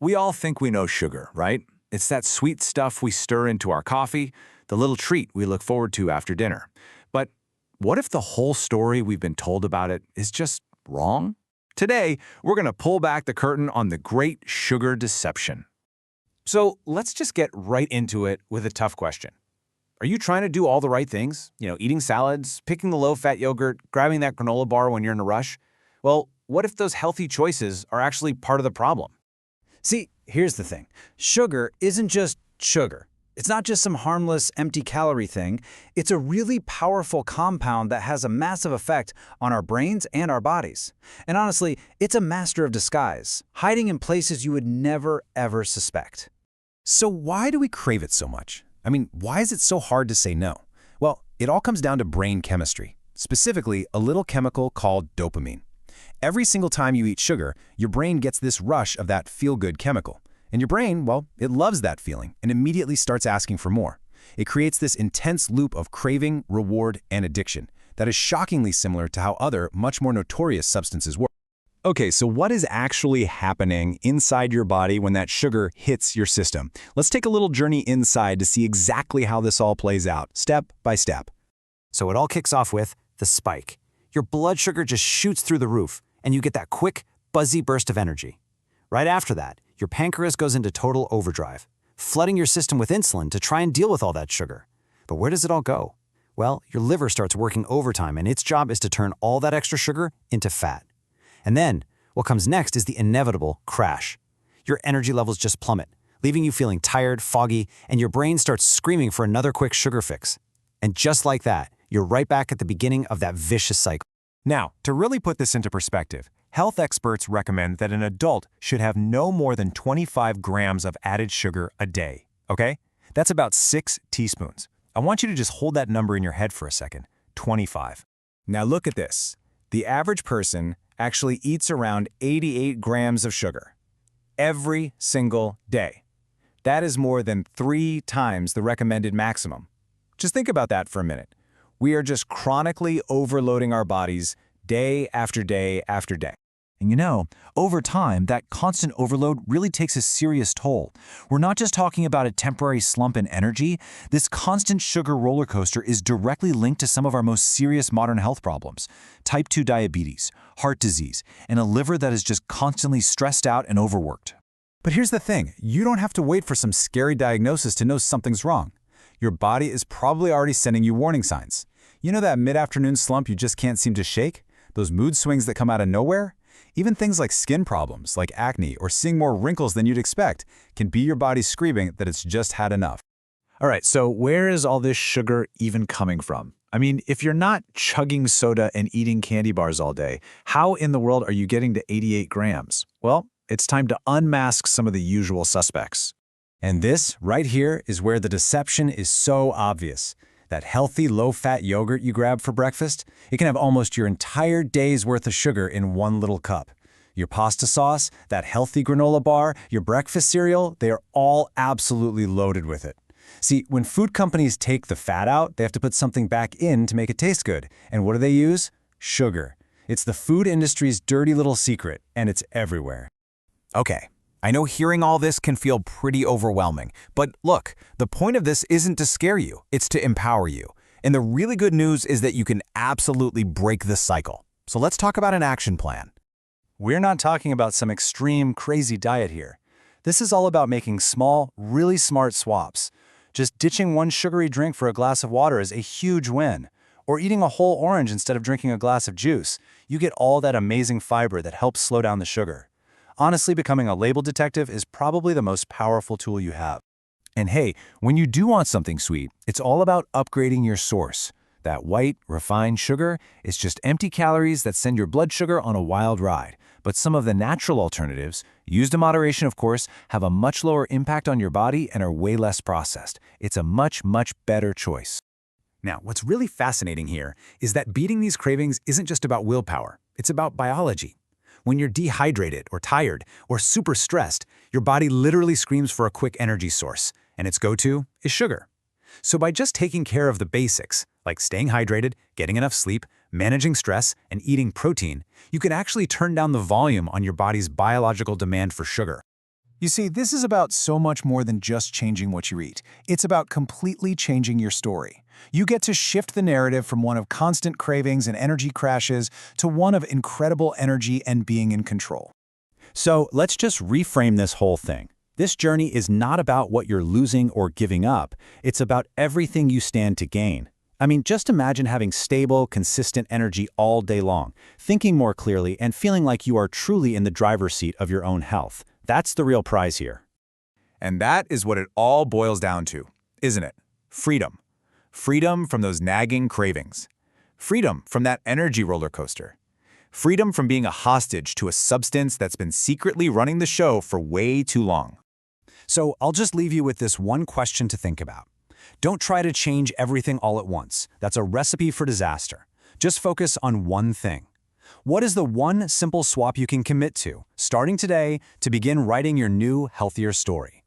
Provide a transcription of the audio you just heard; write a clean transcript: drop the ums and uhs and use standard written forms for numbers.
We all think we know sugar, right? It's that sweet stuff we stir into our coffee, the little treat we look forward to after dinner. But what if the whole story we've been told about it is just wrong? Today, we're going to pull back the curtain on the great sugar deception. So let's just get right into it with a tough question. Are you trying to do all the right things? Eating salads, picking the low-fat yogurt, grabbing that granola bar when you're in a rush? Well, what if those healthy choices are actually part of the problem? See, here's the thing. Sugar isn't just sugar. It's not just some harmless, empty-calorie thing. It's a really powerful compound that has a massive effect on our brains and our bodies. And honestly, it's a master of disguise, hiding in places you would never, ever suspect. So why do we crave it so much? Why is it so hard to say no? Well, it all comes down to brain chemistry, specifically a little chemical called dopamine. Every single time you eat sugar, your brain gets this rush of that feel-good chemical. And your brain, well, it loves that feeling and immediately starts asking for more. It creates this intense loop of craving, reward, and addiction that is shockingly similar to how other, much more notorious substances work. Okay, so what is actually happening inside your body when that sugar hits your system? Let's take a little journey inside to see exactly how this all plays out, step by step. So it all kicks off with the spike. Your blood sugar just shoots through the roof, and you get that quick, buzzy burst of energy. Right after that, your pancreas goes into total overdrive, flooding your system with insulin to try and deal with all that sugar. But where does it all go? Well, your liver starts working overtime, and its job is to turn all that extra sugar into fat. And then, what comes next is the inevitable crash. Your energy levels just plummet, leaving you feeling tired, foggy, and your brain starts screaming for another quick sugar fix. And just like that, you're right back at the beginning of that vicious cycle. Now, to really put this into perspective, health experts recommend that an adult should have no more than 25 grams of added sugar a day, okay? That's about 6 teaspoons. I want you to just hold that number in your head for a second, 25. Now look at this. The average person actually eats around 88 grams of sugar every single day. That is more than 3 times the recommended maximum. Just think about that for a minute. We are just chronically overloading our bodies day after day after day. And over time, that constant overload really takes a serious toll. We're not just talking about a temporary slump in energy. This constant sugar roller coaster is directly linked to some of our most serious modern health problems: type 2 diabetes, heart disease, and a liver that is just constantly stressed out and overworked. But here's the thing. You don't have to wait for some scary diagnosis to know something's wrong. Your body is probably already sending you warning signs. You know that mid-afternoon slump you just can't seem to shake? Those mood swings that come out of nowhere? Even things like skin problems, like acne, or seeing more wrinkles than you'd expect, can be your body screaming that it's just had enough. All right, so where is all this sugar even coming from? If you're not chugging soda and eating candy bars all day, how in the world are you getting to 88 grams? Well, it's time to unmask some of the usual suspects. And this, right here, is where the deception is so obvious. That healthy, low-fat yogurt you grab for breakfast, it can have almost your entire day's worth of sugar in one little cup. Your pasta sauce, that healthy granola bar, your breakfast cereal, they are all absolutely loaded with it. See, when food companies take the fat out, they have to put something back in to make it taste good. And what do they use? Sugar. It's the food industry's dirty little secret, and it's everywhere. Okay, I know hearing all this can feel pretty overwhelming, but look, the point of this isn't to scare you, it's to empower you. And the really good news is that you can absolutely break this cycle. So let's talk about an action plan. We're not talking about some extreme, crazy diet here. This is all about making small, really smart swaps. Just ditching one sugary drink for a glass of water is a huge win. Or eating a whole orange instead of drinking a glass of juice. You get all that amazing fiber that helps slow down the sugar. Honestly, becoming a label detective is probably the most powerful tool you have. And hey, when you do want something sweet, it's all about upgrading your source. That white, refined sugar is just empty calories that send your blood sugar on a wild ride. But some of the natural alternatives, used in moderation of course, have a much lower impact on your body and are way less processed. It's a much, much better choice. Now, what's really fascinating here is that beating these cravings isn't just about willpower. It's about biology. When you're dehydrated or tired or super stressed, your body literally screams for a quick energy source, and its go-to is sugar. So by just taking care of the basics, like staying hydrated, getting enough sleep, managing stress, and eating protein, you can actually turn down the volume on your body's biological demand for sugar. You see, this is about so much more than just changing what you eat. It's about completely changing your story. You get to shift the narrative from one of constant cravings and energy crashes to one of incredible energy and being in control. So let's just reframe this whole thing. This journey is not about what you're losing or giving up. It's about everything you stand to gain. I mean, just imagine having stable, consistent energy all day long, thinking more clearly, and feeling like you are truly in the driver's seat of your own health. That's the real prize here. And that is what it all boils down to, isn't it? Freedom. Freedom from those nagging cravings. Freedom from that energy roller coaster. Freedom from being a hostage to a substance that's been secretly running the show for way too long. So I'll just leave you with this one question to think about. Don't try to change everything all at once. That's a recipe for disaster. Just focus on one thing. What is the one simple swap you can commit to, starting today, to begin writing your new, healthier story?